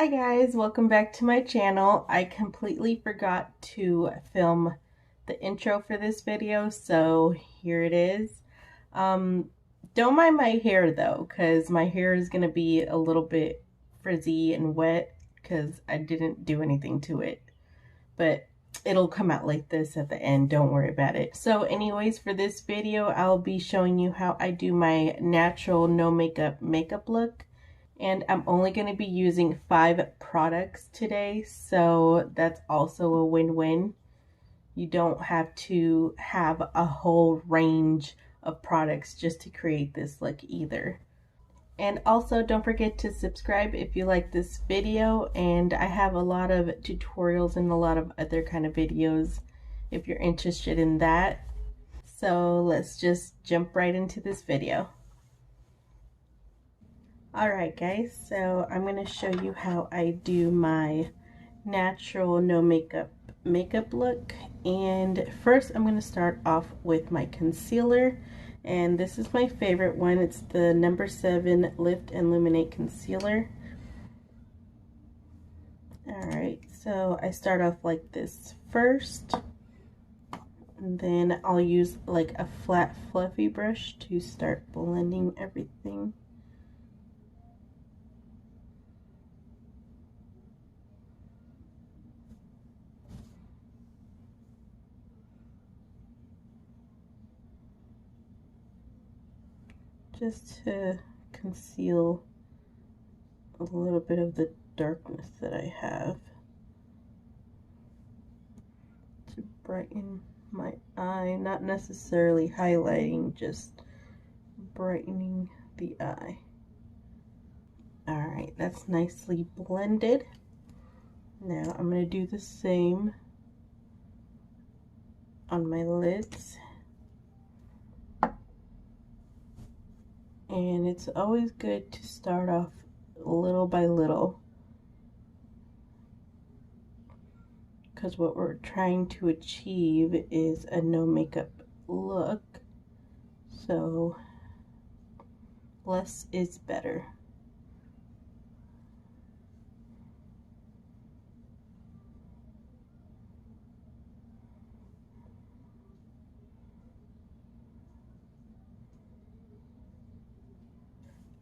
Hi guys, welcome back to my channel. I completely forgot to film the intro for this video, so here it is. Don't mind my hair though, because my hair is going to be a little bit frizzy and wet because I didn't do anything to it. But it'll come out like this at the end, don't worry about it. So anyways, for this video, I'll be showing you how I do my natural no makeup look. And I'm only going to be using 5 products today, so that's also a win-win. You don't have to have a whole range of products just to create this look either. And also don't forget to subscribe if you like this video, and I have a lot of tutorials and a lot of other kind of videos if you're interested in that. So let's just jump right into this video. Alright guys, so I'm going to show you how I do my natural no makeup look. And first I'm going to start off with my concealer, and this is my favorite one. It's the number 7 Lift and Luminate Concealer. Alright, so I start off like this first, and then I'll use like a flat fluffy brush to start blending everything. Just to conceal a little bit of the darkness that I have, to brighten my eye, not necessarily highlighting, just brightening the eye. Alright, that's nicely blended. Now I'm going to do the same on my lids. And it's always good to start off little by little, because what we're trying to achieve is a no makeup look, so less is better.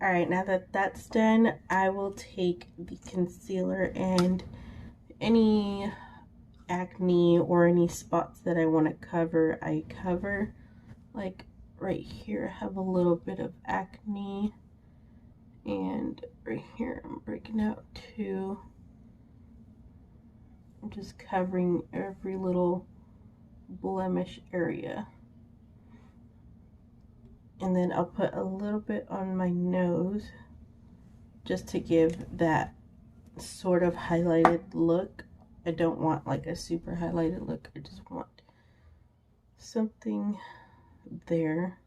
Alright, now that that's done, I will take the concealer and any acne or any spots that I want to cover, I cover. Like right here I have a little bit of acne, and right here I'm breaking out too. I'm just covering every little blemish area. And then I'll put a little bit on my nose just to give that sort of highlighted look. I don't want like a super highlighted look, I just want something there.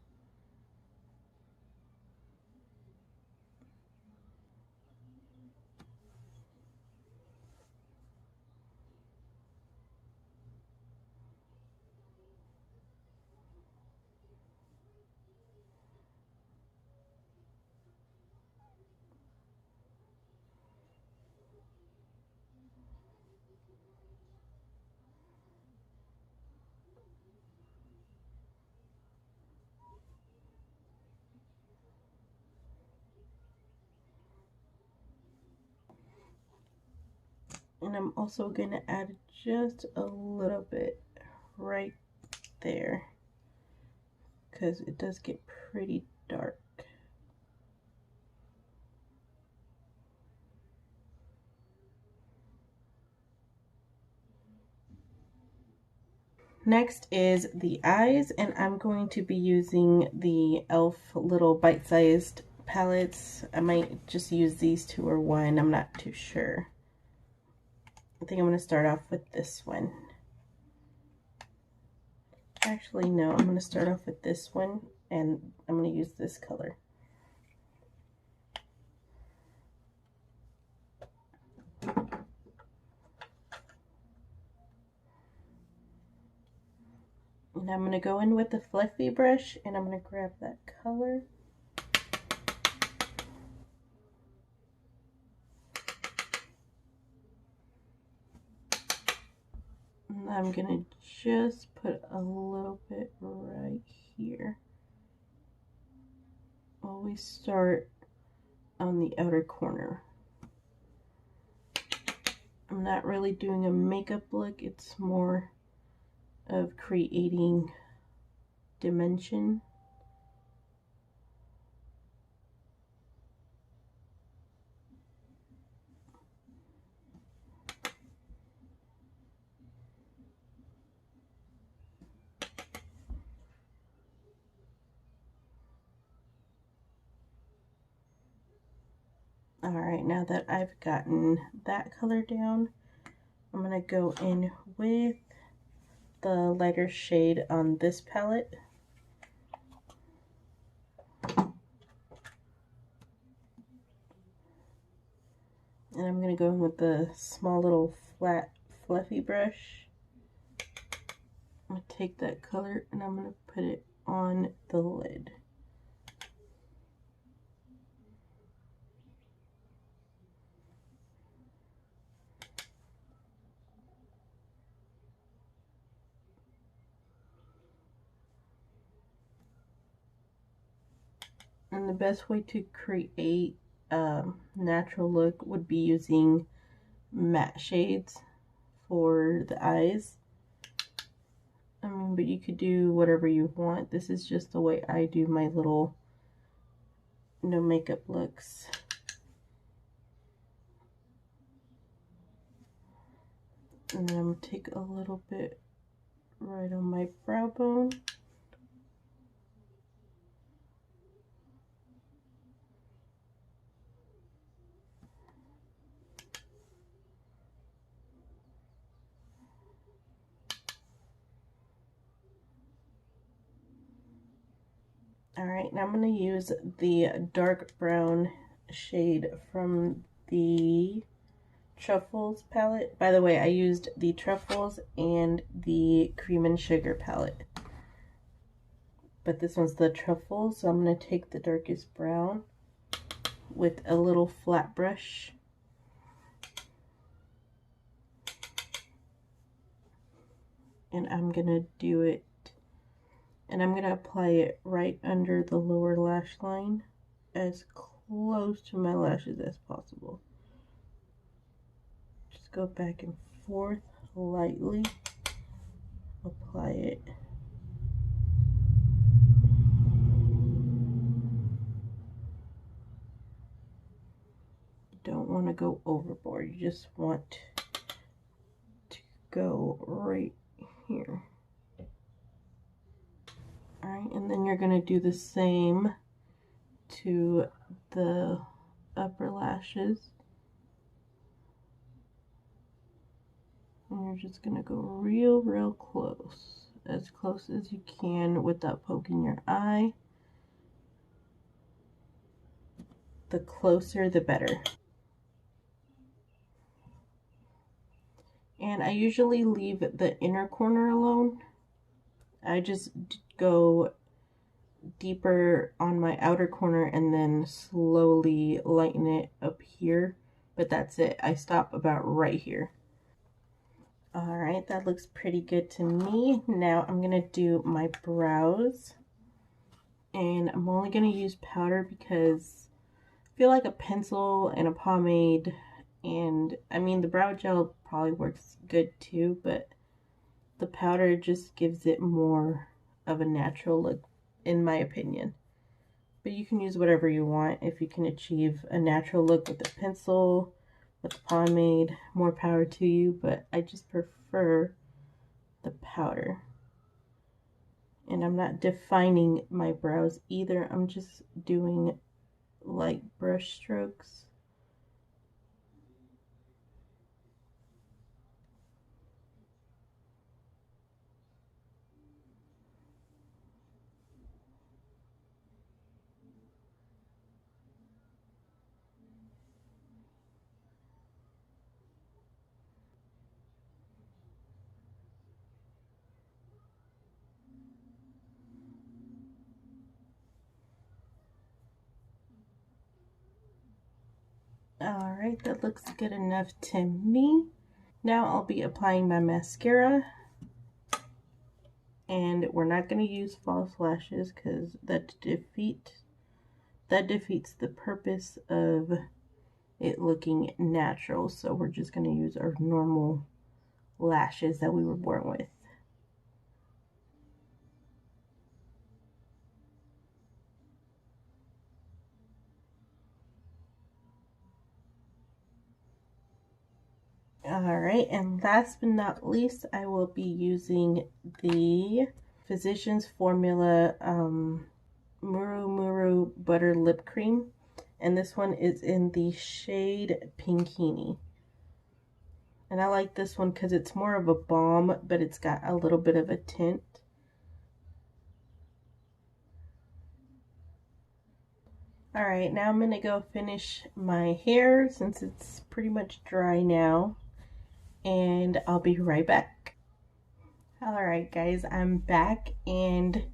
And I'm also going to add just a little bit right there, because it does get pretty dark. Next is the eyes, and I'm going to be using the e.l.f. little bite-sized palettes. I might just use these 2 or 1, I'm not too sure. I think I'm going to start off with this one. Actually, no, I'm going to start off with this one, and I'm going to use this color. And I'm going to go in with the fluffy brush, and I'm going to grab that color. I'm gonna just put a little bit right here. Always start on the outer corner. I'm not really doing a makeup look, it's more of creating dimension. Alright, now that I've gotten that color down, I'm going to go in with the lighter shade on this palette. And I'm going to go in with the small little flat fluffy brush. I'm going to take that color and I'm going to put it on the lid. And the best way to create a natural look would be using matte shades for the eyes. I mean, but you could do whatever you want. This is just the way I do my little no makeup looks. And then I'm going to take a little bit right on my brow bone. Alright, now I'm going to use the dark brown shade from the Truffles palette. By the way, I used the Truffles and the Cream and Sugar palette. But this one's the Truffles, so I'm going to take the darkest brown with a little flat brush. And I'm going to do it, and I'm going to apply it right under the lower lash line, as close to my lashes as possible. Just go back and forth lightly, apply it. You don't want to go overboard, you just want to go right here. Alright, and then you're going to do the same to the upper lashes. And you're just going to go real close as you can without poking your eye. The closer the better. And I usually leave the inner corner alone. I just go deeper on my outer corner and then slowly lighten it up here. But that's it. I stop about right here. Alright, that looks pretty good to me. Now I'm going to do my brows. And I'm only going to use powder because I feel like a pencil and a pomade, and I mean the brow gel probably works good too, but the powder just gives it more of a natural look in my opinion. But you can use whatever you want. If you can achieve a natural look with a pencil, with a pomade, more power to you, but I just prefer the powder. And I'm not defining my brows either, I'm just doing light brush strokes. Alright, that looks good enough to me. Now I'll be applying my mascara. and we're not going to use false lashes because that defeats the purpose of it looking natural. So we're just going to use our normal lashes that we were born with. Alright, and last but not least, I will be using the Physicians Formula Murumuru Butter Lip Cream. And this one is in the shade Pinkini. And I like this one because it's more of a balm, but it's got a little bit of a tint. Alright, now I'm going to go finish my hair since it's pretty much dry now. And I'll be right back. Alright guys, I'm back and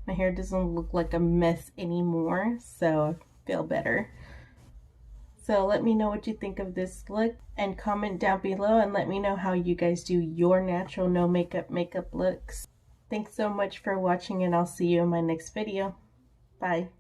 my hair doesn't look like a mess anymore, so I feel better. So let me know what you think of this look and comment down below and let me know how you guys do your natural no makeup looks. Thanks so much for watching and I'll see you in my next video. Bye.